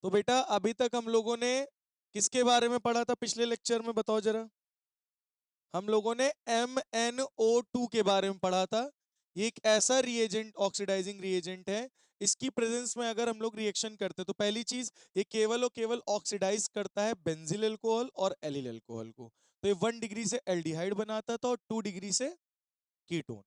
तो बेटा अभी तक हम लोगों ने किसके बारे में पढ़ा था पिछले लेक्चर में, बताओ जरा। हम लोगों ने MnO2 के बारे में पढ़ा था। ये एक ऐसा रिएजेंट, ऑक्सीडाइजिंग रिएजेंट है। इसकी प्रेजेंस में अगर हम लोग रिएक्शन करते हैं तो पहली चीज, ये केवल और केवल ऑक्सीडाइज करता है बेंजिल अल्कोहल और एलिल अल्कोहल को। तो ये 1 डिग्री से एल्डिहाइड बनाता था और 2 डिग्री से कीटोन,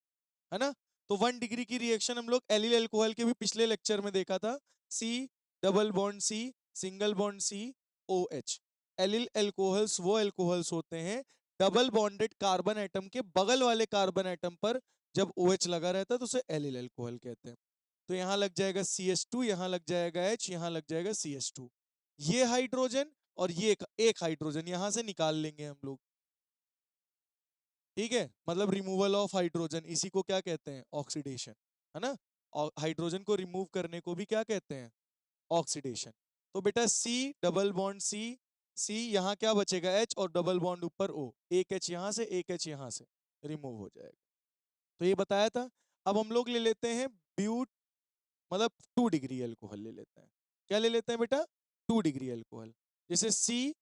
है ना। तो 1 डिग्री की रिएक्शन हम लोग एलिल अल्कोहल के भी पिछले लेक्चर में देखा था। C double bond C, single bond C, O H. Allyl alcohols वो अल्कोहल्स होते हैं डबल बॉन्डेड कार्बन एटम के बगल वाले कार्बन एटम पर जब ओ एच लगा रहता है तो उसे एलिल अल्कोहल कहते हैं। तो यहां लग जाएगा CH2, यहां लग जाएगा H, यहां लग जाएगा CH2। ये हाइड्रोजन और ये एक हाइड्रोजन यहां से निकाल लेंगे हम लोग। ठीक है, मतलब रिमूवल ऑफ हाइड्रोजन, इसी को क्या कहते हैं, ऑक्सीडेशन, है ना। और हाइड्रोजन को रिमूव करने को भी क्या कहते हैं, ऑक्सीडेशन। तो बेटा सी डबल बॉन्ड सी, सी यहाँ क्या बचेगा H और डबल बॉन्ड ऊपर O, एक H यहाँ से एक H यहाँ से रिमूव हो जाएगा। तो ये बताया था। अब हम लोग ले लेते हैं ब्यूट, मतलब 2 डिग्री अल्कोहल ले लेते हैं। क्या ले लेते हैं बेटा, 2 डिग्री अल्कोहल। जैसे सी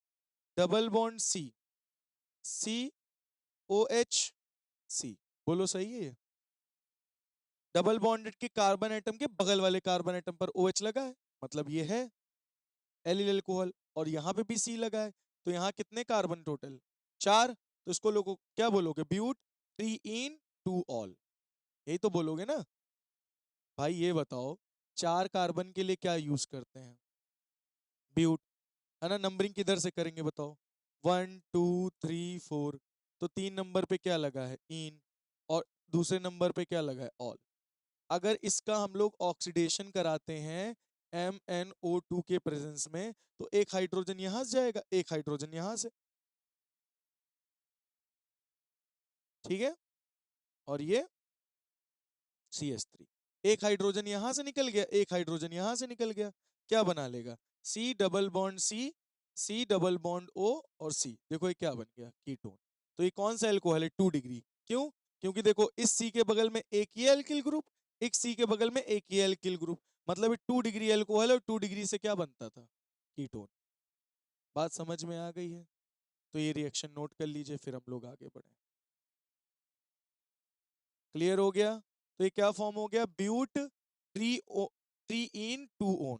डबल बॉन्ड सी, सी ओ एच सी, बोलो सही है ये। डबल बॉन्डेड के कार्बन एटम के बगल वाले कार्बन एटम पर OH लगा है, मतलब ये है एलिल अल्कोहल। और यहाँ पे भी सी लगा है, तो यहाँ कितने कार्बन टोटल, 4। तो इसको लोगों क्या बोलोगे, ब्यूट 3 इन 2 ऑल, यही तो बोलोगे ना। भाई ये बताओ 4 कार्बन के लिए क्या यूज करते हैं, ब्यूट, है ना। नंबरिंग किधर से करेंगे बताओ, 1 2 3 4। तो 3 नंबर पे क्या लगा है, इन, और दूसरे नंबर पे क्या लगा है, ऑल। अगर इसका हम लोग ऑक्सीडेशन कराते हैं MnO2 के प्रेजेंस में, तो एक हाइड्रोजन यहां से जाएगा, एक हाइड्रोजन यहां से, ठीक है। और ये CH3, एक हाइड्रोजन यहां से निकल गया, एक हाइड्रोजन यहां से निकल गया, क्या बना लेगा, C double bond C, C double bond O, और C, देखो ये क्या बन गया, कीटोन। तो ये कौन सा एल्कोहल है, 2 डिग्री। क्यों, क्योंकि देखो इस C के बगल में एक ये एल्किल ग्रुप, एक C के बगल में एक ये एल्किल ग्रुप, मतलब ये 2 डिग्री एल्कोहल, और 2 डिग्री से क्या बनता था, कीटोन। बात समझ में आ गई है। तो ये रिएक्शन नोट कर लीजिए, फिर हम लोग आगे बढ़े। क्लियर हो गया। तो ये क्या फॉर्म हो गया, ब्यूट 3 इन 2 ओन।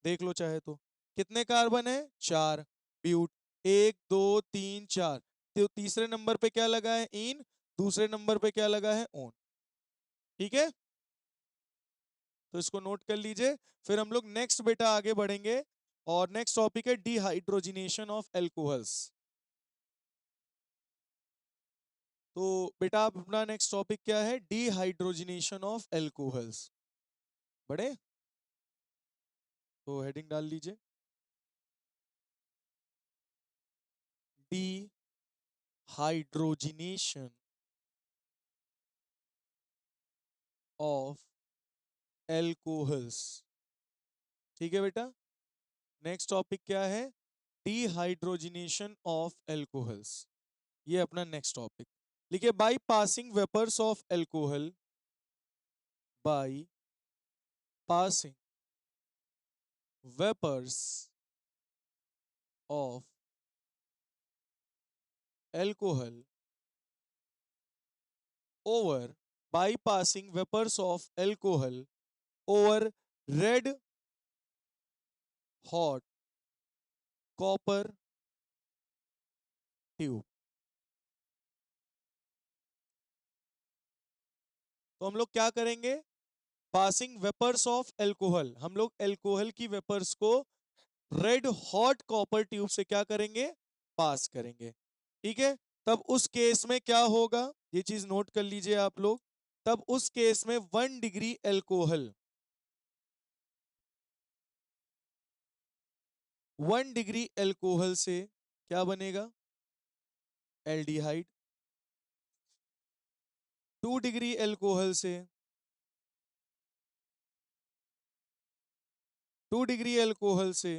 देख लो चाहे तो, कितने कार्बन है, 4। ब्यूट 1 2 3 4। तो तीसरे नंबर पे क्या लगा है, इन, दूसरे नंबर पे क्या लगा है, ओन। ठीक है, तो इसको नोट कर लीजिए। फिर हम लोग नेक्स्ट बेटा आगे बढ़ेंगे, और नेक्स्ट टॉपिक है डिहाइड्रोजिनेशन ऑफ एल्कोहल्स। तो बेटा आप अपना नेक्स्ट टॉपिक क्या है, डिहाइड्रोजिनेशन ऑफ एल्कोहल्स। बढ़े, तो हेडिंग डाल लीजिए, डिहाइड्रोजिनेशन ऑफ एल्कोहल्स। ठीक है बेटा, नेक्स्ट टॉपिक क्या है, डिहाइड्रोजिनेशन ऑफ एल्कोहल्स। ये अपना नेक्स्ट टॉपिक लिखिए, by passing vapours of alcohol, by passing vapours of alcohol over, bypassing vapors of alcohol over red hot copper tube। तो हम लोग क्या करेंगे, पासिंग वेपर्स ऑफ एल्कोहल, हम लोग एल्कोहल की वेपर्स को रेड हॉट कॉपर ट्यूब से क्या करेंगे, पास करेंगे। ठीक है, तब उस केस में क्या होगा, ये चीज नोट कर लीजिए आप लोग। तब उस केस में 1 डिग्री एल्कोहल, 1 डिग्री एल्कोहल से क्या बनेगा, एल्डिहाइड। 2 डिग्री एल्कोहल से, 2 डिग्री एल्कोहल से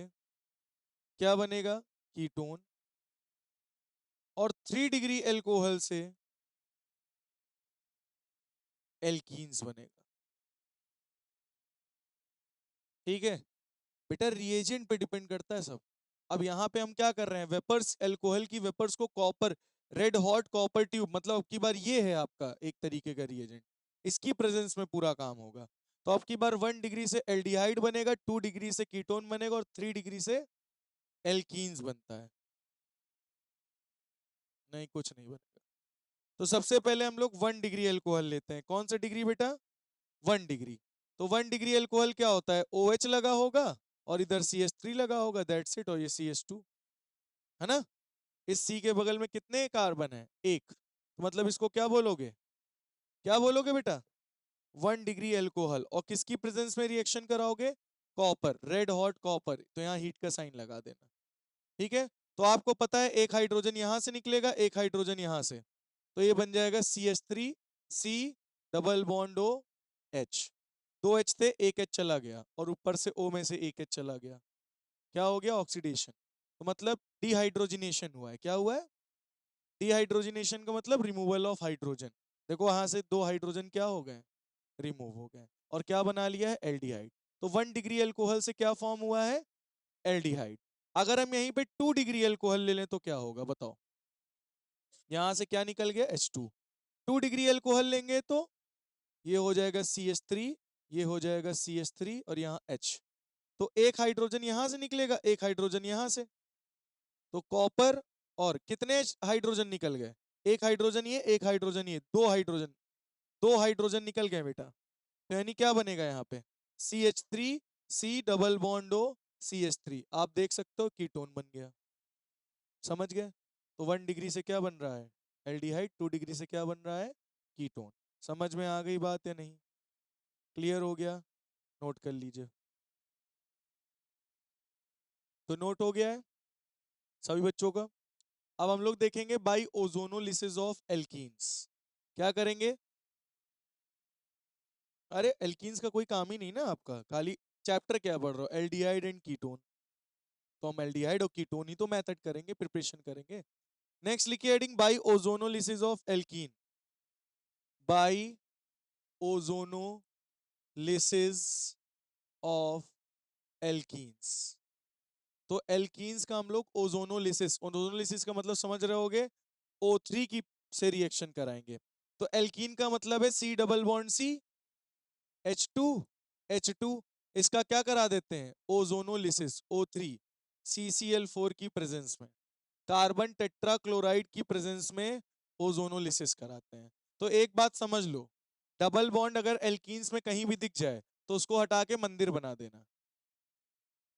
क्या बनेगा, कीटोन। और 3 डिग्री एल्कोहल से एल्कीन्स बनेगा। ठीक है, बेटा रिएजेंट पे डिपेंड करता है सब। अब यहाँ पे हम क्या कर रहे हैं, वेपर्स, अल्कोहल की वेपर्स को copper, red hot copper tube, मतलब अब की बार ये है आपका एक तरीके का रिएजेंट, इसकी प्रेजेंस में पूरा काम होगा। तो अब की बार 1 डिग्री से एल्डिहाइड बनेगा, 2 डिग्री से कीटोन बनेगा और 3 डिग्री से एल्कीन्स बनता है। नहीं, कुछ नहीं बनेगा। तो सबसे पहले हम लोग 1 डिग्री अल्कोहल लेते हैं। कौन सा डिग्री बेटा? 1 डिग्री। तो 1 डिग्री अल्कोहल क्या होता है, OH लगा होगा और इधर CH3 लगा होगा, दैट्स इट, और ये CH2 है ना। इस C के बगल में कितने कार्बन है? एक। तो मतलब इसको क्या बोलोगे, क्या बोलोगे बेटा? 1 डिग्री अल्कोहल। और किसकी प्रेजेंस में रिएक्शन कराओगे? कॉपर, रेड हॉट कॉपर, तो यहाँ हीट का साइन लगा देना। ठीक है। तो आपको पता है एक हाइड्रोजन यहां से निकलेगा, एक हाइड्रोजन यहां से, तो ये बन जाएगा CH3, C double bond O H। 2 H थे, एक H चला गया और ऊपर से O में से एक H चला गया। क्या हो गया? ऑक्सीडेशन। तो मतलब डिहाइड्रोजिनेशन हुआ है। क्या हुआ है? डिहाइड्रोजिनेशन का मतलब रिमूवल ऑफ हाइड्रोजन। देखो वहां से 2 हाइड्रोजन क्या हो गए? रिमूव हो गए। और क्या बना लिया है? एल्डिहाइड। तो 1 डिग्री अल्कोहल से क्या फॉर्म हुआ है? एल्डिहाइड। अगर हम यहीं पे 2 डिग्री अल्कोहल ले लें तो क्या होगा बताओ? यहां से क्या निकल गया? H2। 2 डिग्री अल्कोहल लेंगे तो ये हो जाएगा CH3, ये हो जाएगा CH3 और यहाँ H। तो एक हाइड्रोजन यहां से निकलेगा, एक हाइड्रोजन यहां से, तो कॉपर, और कितने हाइड्रोजन निकल गए? एक हाइड्रोजन ये, एक हाइड्रोजन ये, 2 हाइड्रोजन, 2 हाइड्रोजन निकल गए बेटा। तो यानी क्या बनेगा यहाँ पे? CH3, C double bond O CH3। आप देख सकते हो कीटोन बन गया। समझ गए? तो 1 डिग्री से क्या बन रहा है? एल्डिहाइड। 2 डिग्री से क्या बन रहा है? कीटोन। समझ में आ गई बात या नहीं? क्लियर हो गया? नोट कर लीजिए। तो नोट हो गया है सभी बच्चों का। अब हम लोग देखेंगे बाई ओजोनोलिसिस ऑफ एल्कीन्स। क्या करेंगे? अरे एल्कीन्स का कोई काम ही नहीं ना आपका, खाली चैप्टर क्या पढ़ रहे हो? Aldehyde and ketone. तो हम एल्डिहाइड और कीटोन ही तो मेथड करेंगे, प्रिपरेशन करेंगे। नेक्स्ट लिखिए heading, by ozonolysis of alkene. By ozonolysis of alkenes. तो एल्कीन्स का हम लोग ओजोनोलिसिस, ओजोनोलिसिस का मतलब समझ रहे होगे, O3 की से रिएक्शन कराएंगे। तो एल्कीन का मतलब है C double bond C H2, H2, इसका क्या करा देते हैं? ओजोनोलिसिस, O3 CCl4 की प्रेजेंस में, कार्बन टेट्राक्लोराइड की प्रेजेंस में ओजोनोलिसिस कराते हैं। तो एक बात समझ लो, डबल बॉन्ड अगर एल्कीन्स में कहीं भी दिख जाए तो उसको हटा के मंदिर बना देना,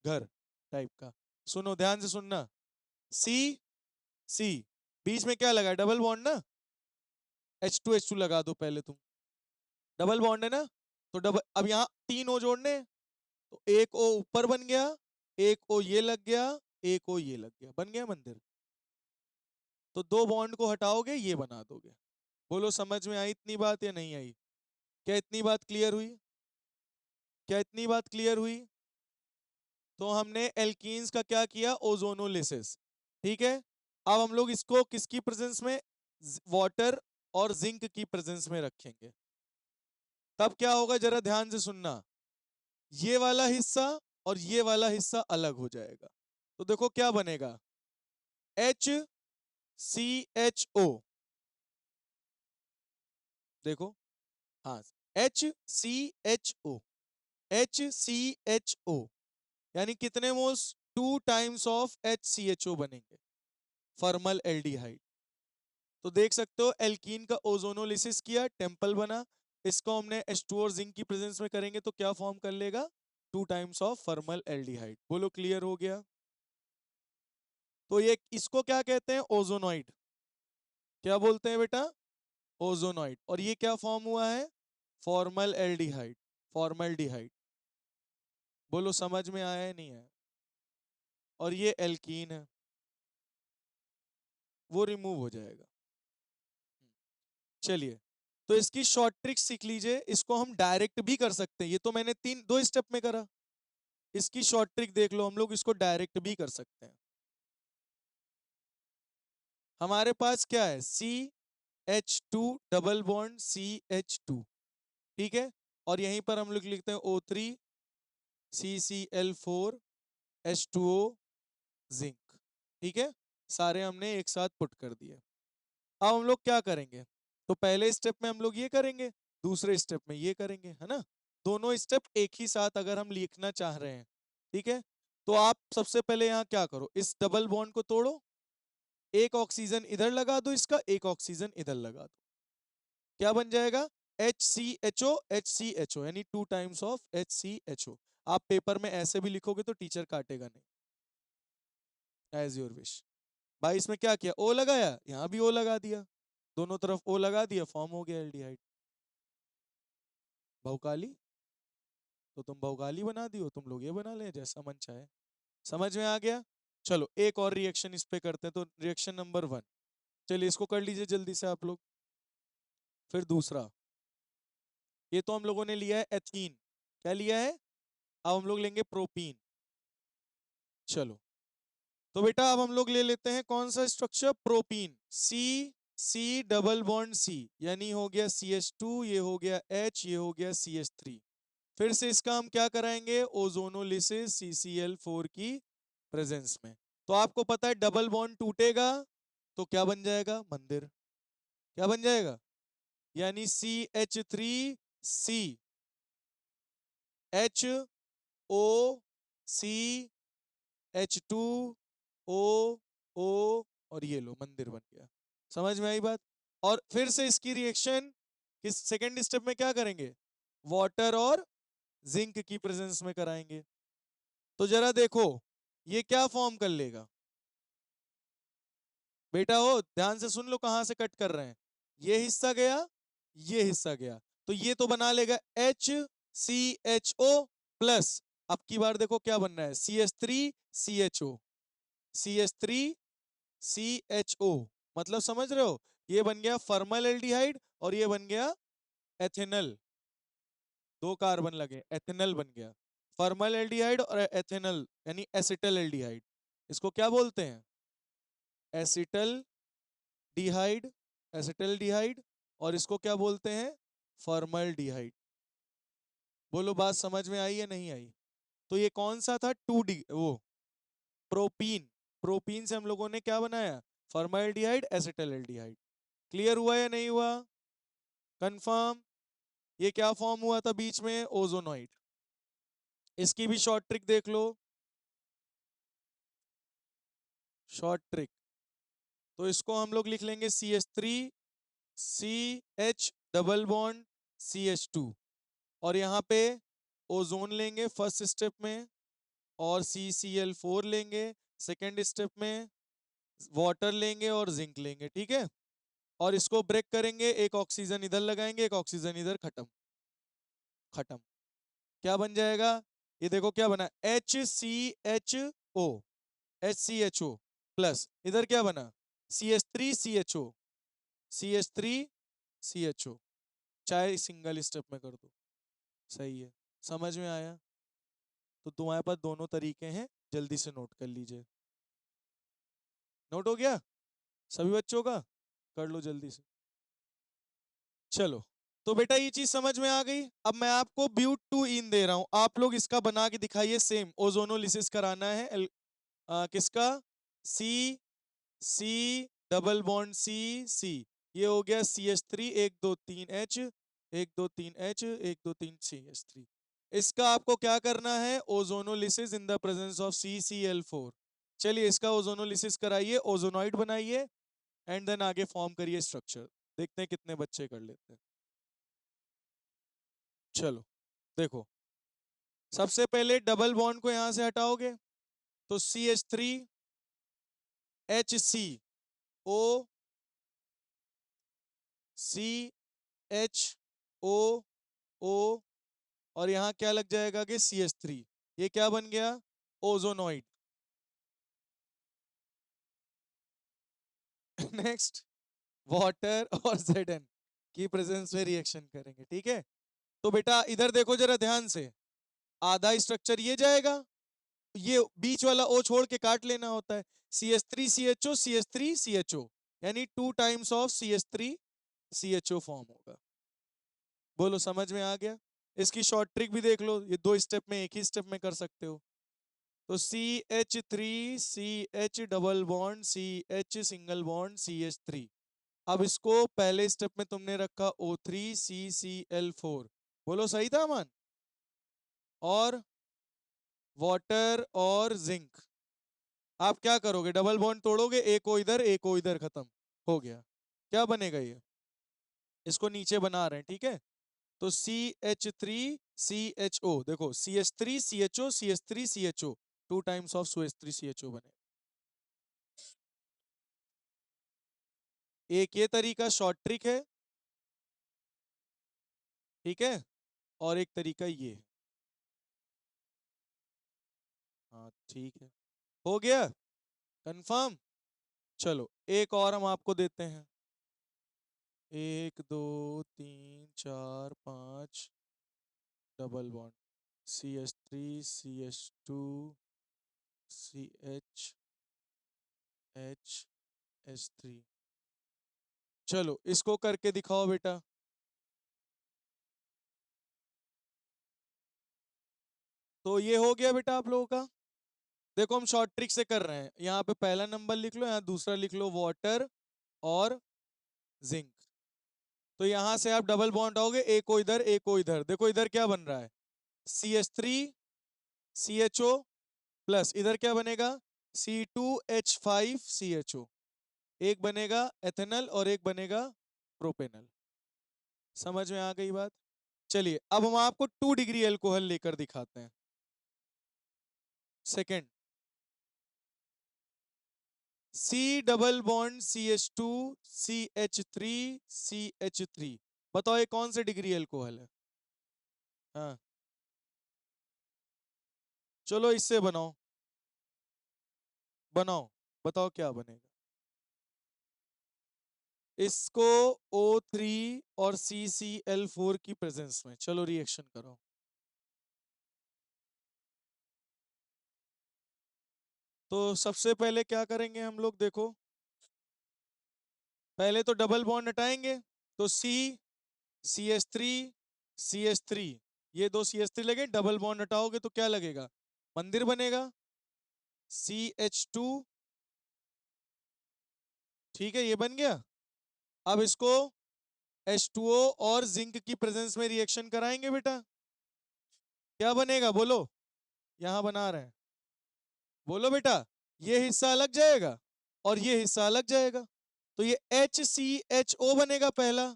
घर टाइप का। सुनो ध्यान से सुनना, सी, सी, बीच में क्या लगा है? डबल बॉन्ड ना। H2 लगा दो पहले तुम, डबल बॉन्ड है ना। तो डबल, अब यहाँ 3 O जोड़ने हैं, तो एक O ऊपर बन गया, एक O ये लग गया, एक O ये लग गया, बन गया मंदिर। तो 2 बॉन्ड को हटाओगे, ये बना दोगे। बोलो समझ में आई इतनी बात या नहीं आई? क्या इतनी बात क्लियर हुई? क्या इतनी बात क्लियर हुई? तो हमने एल्कीन्स का क्या किया? ओजोनोलिसिस। ठीक है। अब हम लोग इसको किसकी प्रेजेंस में? वाटर और जिंक की प्रेजेंस में रखेंगे। तब क्या होगा जरा ध्यान से सुनना, ये वाला हिस्सा और ये वाला हिस्सा अलग हो जाएगा। तो देखो क्या बनेगा, HCHO। देखो, हाँ, HCHO, HCHO, यानी कितने मोल्स? 2 टाइम्स ऑफ HCHO बनेंगे, फॉर्मल एल्डिहाइड। तो देख सकते हो एल्कीन का ओजोनोलिसिस किया, टेम्पल बना। इसको हमने H2 और जिंक की प्रेजेंस में करेंगे तो क्या फॉर्म कर लेगा? 2 टाइम्स ऑफ फॉर्मल एल्डिहाइड। बोलो क्लियर हो गया? तो ये इसको क्या कहते हैं? ओजोनॉइड। क्या बोलते हैं बेटा? ओजोनॉइड। और ये क्या फॉर्म हुआ है? Formal aldehyde, formaldehyde. बोलो समझ में आया है नहीं है? और ये एल्कीन है, वो रिमूव हो जाएगा। चलिए, तो इसकी शॉर्ट ट्रिक सीख लीजिए। इसको हम डायरेक्ट भी कर सकते हैं, ये तो मैंने 2 स्टेप में करा। इसकी शॉर्ट ट्रिक देख लो, हम लोग इसको डायरेक्ट भी कर सकते हैं। हमारे पास क्या है? CH2 double bond CH2। ठीक है। और यहीं पर हम लोग लिखते हैं O3 CCl4 H2O जिंक। ठीक है, सारे हमने एक साथ पुट कर दिए। अब हम लोग क्या करेंगे, तो पहले स्टेप में हम लोग ये करेंगे, दूसरे स्टेप में ये करेंगे, है ना। दोनों स्टेप एक ही साथ अगर हम लिखना चाह रहे हैं, ठीक है। तो आप सबसे पहले यहाँ क्या करो, इस डबल बॉन्ड को तोड़ो, एक ऑक्सीजन इधर लगा दो, इसका एक ऑक्सीजन इधर लगा दो। क्या बन जाएगा, HCHO HCHO, यानी 2 टाइम्स ऑफ HCHO। आप पेपर में ऐसे भी लिखोगे तो टीचर काटेगा नहीं, एज योर विश। भाई इसमें क्या किया, ओ लगाया, यहां भी ओ लगा दिया, दोनों तरफ ओ लगा दिया, फॉर्म हो गया एल्डिहाइड। बहुकाली, तो तुम बहुकाली बना दियो, तुम लोग ये बना ले, जैसा मन चाहे। समझ में आ गया। चलो एक और रिएक्शन इस पे करते हैं, तो रिएक्शन नंबर 1, चलिए इसको कर लीजिए जल्दी से आप लोग। फिर दूसरा, ये तो हम लोगों ने लिया है एथीन, क्या लिया है, अब हम लोग लेंगे प्रोपीन। चलो, तो बेटा अब हम लोग ले लेते हैं कौन सा स्ट्रक्चर, प्रोपीन। सी सी डबल बॉन्ड सी, यानी हो गया CH2, ये हो गया H, ये हो गया CH3। फिर से इसका हम क्या कराएंगे, ओजोनोलिसिस CCl4 की प्रेजेंस में। तो आपको पता है डबल बॉन्ड टूटेगा तो क्या बन जाएगा, मंदिर। क्या बन जाएगा, यानी CH3C HOCH2O और ये लो मंदिर बन गया। समझ में आई बात। और फिर से इसकी रिएक्शन किस सेकेंड स्टेप में क्या करेंगे, वाटर और जिंक की प्रेजेंस में कराएंगे। तो जरा देखो ये क्या फॉर्म कर लेगा, बेटा हो ध्यान से सुन लो कहां से कट कर रहे हैं। ये हिस्सा गया, ये हिस्सा गया, तो ये तो बना लेगा HCHO प्लस। अब की बार देखो क्या बनना है, CH3CHO, CH3CHO, मतलब समझ रहे हो, ये बन गया फॉर्मल एल्डिहाइड और ये बन गया एथेनल। दो कार्बन लगे, एथेनल बन गया। फॉर्मल एल्डिहाइड और एथेनल यानी एसिटल एल्डिहाइड, इसको क्या बोलते हैं, एसिटल डिहाइड, एसिटल डिहाइड। और इसको क्या बोलते हैं, फॉर्मल्डिहाइड। बोलो बात समझ में आई या नहीं आई। तो ये कौन सा था, 2D वो प्रोपीन। प्रोपीन से हम लोगों ने क्या बनाया, फॉर्मल्डिहाइड एसिटल एल्डिहाइड। क्लियर हुआ या नहीं हुआ, कंफर्म। ये क्या फॉर्म हुआ था बीच में, ओजोनॉइड। इसकी भी शॉर्ट ट्रिक देख लो, शॉर्ट ट्रिक। तो इसको हम लोग लिख लेंगे CH3CH डबल बॉन्ड CH2, और यहाँ पे ओजोन लेंगे फर्स्ट स्टेप में, और CCl4 लेंगे सेकेंड स्टेप में, वाटर लेंगे और जिंक लेंगे, ठीक है। और इसको ब्रेक करेंगे, एक ऑक्सीजन इधर लगाएंगे, एक ऑक्सीजन इधर, खत्म। खत्म। क्या बन जाएगा, ये देखो क्या बना, HCHO, HCHO प्लस इधर क्या बना, CH3CHO, CH3CHO। चाहे सिंगल स्टेप में कर दो, सही है। समझ में आया। तो तुम्हारे पास दोनों तरीके हैं, जल्दी से नोट कर लीजिए। नोट हो गया सभी बच्चों का, कर लो जल्दी से। चलो, तो बेटा ये चीज समझ में आ गई। अब मैं आपको ब्यूट टू इन दे रहा हूं, आप लोग इसका बना के दिखाइए, सेम ओजोनोलिसिस कराना है किसका, सी सी डबल बॉन्ड सी सी, ये हो गया CH3, 1 2 3 H, 1 2 3 H, 1 2 3 CH3। इसका आपको क्या करना है, ozonolysis in the presence of CCl4। चलिए इसका ओजोनोलिसिस कराइए, ओजोनॉइड बनाइए, एंड देन आगे फॉर्म करिए स्ट्रक्चर। देखते हैं कितने बच्चे कर लेते हैं। चलो देखो, सबसे पहले डबल बॉन्ड को यहां से हटाओगे, तो CH3HCO, CHOO, और यहां क्या लग जाएगा कि CH3, ये क्या बन गया, ओजोनॉइड। नेक्स्ट, वाटर और Zn की प्रेजेंस में रिएक्शन करेंगे, ठीक है। तो बेटा इधर देखो जरा ध्यान से, आधा स्ट्रक्चर ये जाएगा, ये बीच वाला O छोड़ के काट लेना होता है, CH3CHO CH3CHO, यानी 2 टाइम्स ऑफ CH3CHO फॉर्म होगा। बोलो समझ में आ गया। इसकी शॉर्ट ट्रिक भी देख लो, ये 2 स्टेप में, एक ही स्टेप में कर सकते हो। तो CH3 CH double bond CH single bond CH3। अब इसको पहले स्टेप में तुमने रखा O3CCl4। बोलो सही था अमन? और वाटर और जिंक। आप क्या करोगे? डबल बॉन्ड तोड़ोगे, एक को इधर एक को इधर, खत्म हो गया। क्या बनेगा ये? इसको नीचे बना रहे हैं, ठीक है। तो CH3CHO, देखो CH3CHO CH3CHO, 2 times of CH3CHO बने। एक ये तरीका शॉर्ट ट्रिक है, ठीक है, और एक तरीका ये। हाँ ठीक है, हो गया कंफर्म। चलो एक और हम आपको देते हैं। 1 2 3 4 5 डबल बॉन्ड CH3CH2CHH3। चलो इसको करके दिखाओ बेटा। तो ये हो गया बेटा आप लोगों का। देखो हम शॉर्ट ट्रिक से कर रहे हैं। यहाँ पे पहला नंबर लिख लो, यहाँ दूसरा लिख लो, वाटर और जिंक। तो यहां से आप डबल बॉन्ड आओगे, एक को इधर एक को इधर। देखो इधर क्या बन रहा है? CH3CHO प्लस इधर क्या बनेगा? C2H5CHO। एक बनेगा एथेनल और एक बनेगा प्रोपेनल। समझ में आ गई बात? चलिए अब हम आपको 2 डिग्री एल्कोहल लेकर दिखाते हैं। Second, C double bond CH2CH3CH3। बताओ ये कौन से डिग्री एल्कोहल है? हाँ चलो इससे बनाओ, बनाओ, बताओ क्या बनेगा। इसको O3 और CCl4 की प्रेजेंस में चलो रिएक्शन करो। तो सबसे पहले क्या करेंगे हम लोग? देखो पहले तो डबल बॉन्ड हटाएंगे। तो CH3CH3, ये दो CH3 लगे, डबल बॉन्ड हटाओगे तो क्या लगेगा? मंदिर बनेगा। CH2, ठीक है, ये बन गया। अब इसको H2O और जिंक की प्रेजेंस में रिएक्शन कराएंगे बेटा। क्या बनेगा बोलो? यहां बना रहे हैं, बोलो बेटा। ये हिस्सा अलग जाएगा और ये हिस्सा अलग जाएगा। तो ये HCHO बनेगा पहला,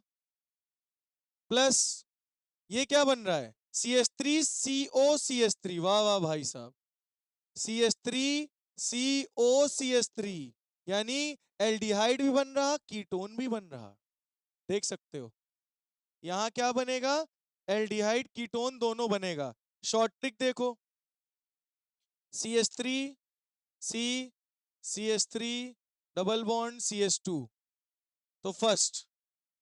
प्लस ये क्या बन रहा है? CH3COCH3। वाह वाह भाई साहब, CH3COCH3, यानी एल्डिहाइड भी बन रहा, कीटोन भी बन रहा। देख सकते हो यहां क्या बनेगा? एल्डिहाइड कीटोन दोनों बनेगा। शॉर्ट ट्रिक देखो, CH3C, डबल बॉन्ड CH2। तो फर्स्ट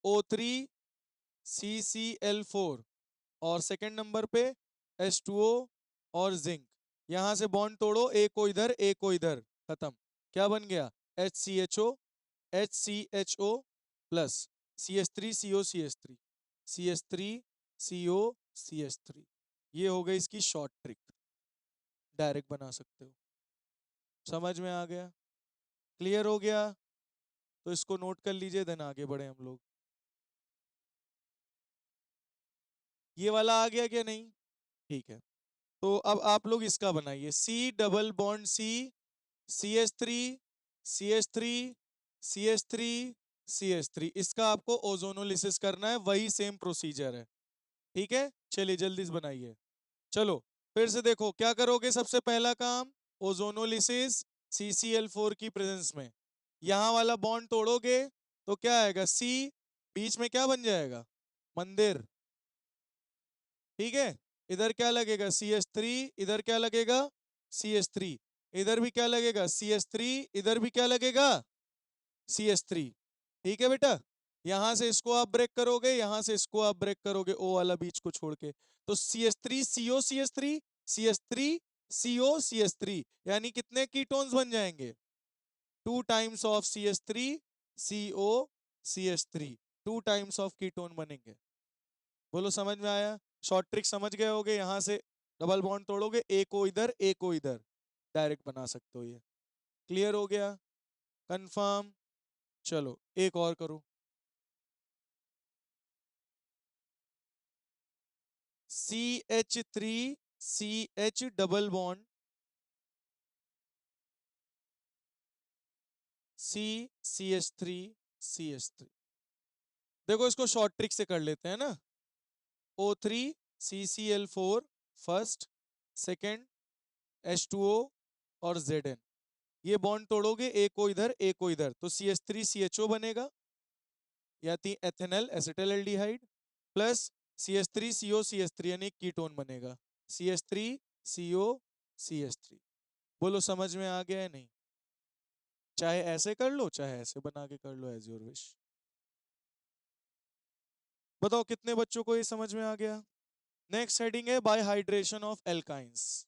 O3CCl4 और सेकंड नंबर पे H2O और जिंक। यहां से बॉन्ड तोड़ो, एक को इधर एक को इधर, खत्म। क्या बन गया? HCHO plus CH3COCH3, CH3COCH3। ये हो गई इसकी शॉर्ट ट्रिक, डायरेक्ट बना सकते हो। समझ में आ गया? क्लियर हो गया? तो इसको नोट कर लीजिए, देन आगे बढ़े हम लोग। ये वाला आ गया क्या? नहीं, ठीक है। तो अब आप लोग इसका बनाइए। C double bond CH3CH3CH3CH3। इसका आपको ओजोनोलिसिस करना है, वही सेम प्रोसीजर है, ठीक है। चलिए जल्दी से बनाइए। चलो फिर से देखो क्या करोगे। सबसे पहला काम ओजोनोलिसिस CCl4 की प्रेजेंस में। यहां वाला बॉन्ड तोड़ोगे तो क्या आएगा? C, बीच में क्या बन जाएगा? मंदिर, ठीक है। इधर क्या लगेगा? CH3, इधर क्या लगेगा? CH3, इधर भी क्या लगेगा? CH3, इधर भी क्या लगेगा? CH3, ठीक है बेटा। यहां से इसको आप ब्रेक करोगे, यहां से इसको आप ब्रेक करोगे, O वाला बीच को छोड़ के। तो CH3CO CH3 यानी कितने कीटोन्स बन जाएंगे? 2 times of CH3CO CH3, 2 times of ketone बनेंगे। बोलो समझ में आया? शॉर्ट ट्रिक समझ गए होगे। यहां से डबल बॉन्ड तोड़ोगे, एक को इधर एक को इधर। डायरेक्ट बना सकते हो ये। क्लियर हो गया? कंफर्म? चलो एक और करो। CH3 CH double bond CH3 देखो इसको शॉर्ट ट्रिक से कर लेते हैं ना। O3 CCl4 first, second H2O और Zn। ये बॉन्ड तोड़ोगे, एक को इधर एक को इधर, तो CH3CHO बनेगा, या एथेनल एसिटिल्डिहाइड, प्लस CH3CO CH3 यानी कीटोन बनेगा, CH3CO CH3। बोलो समझ में आ गया है नहीं? चाहे ऐसे कर लो चाहे ऐसे बना के कर लो, एज योर विश। बताओ कितने बच्चों को ये समझ में आ गया? नेक्स्ट हेडिंग है बाय हाइड्रेशन ऑफ एल्काइंस।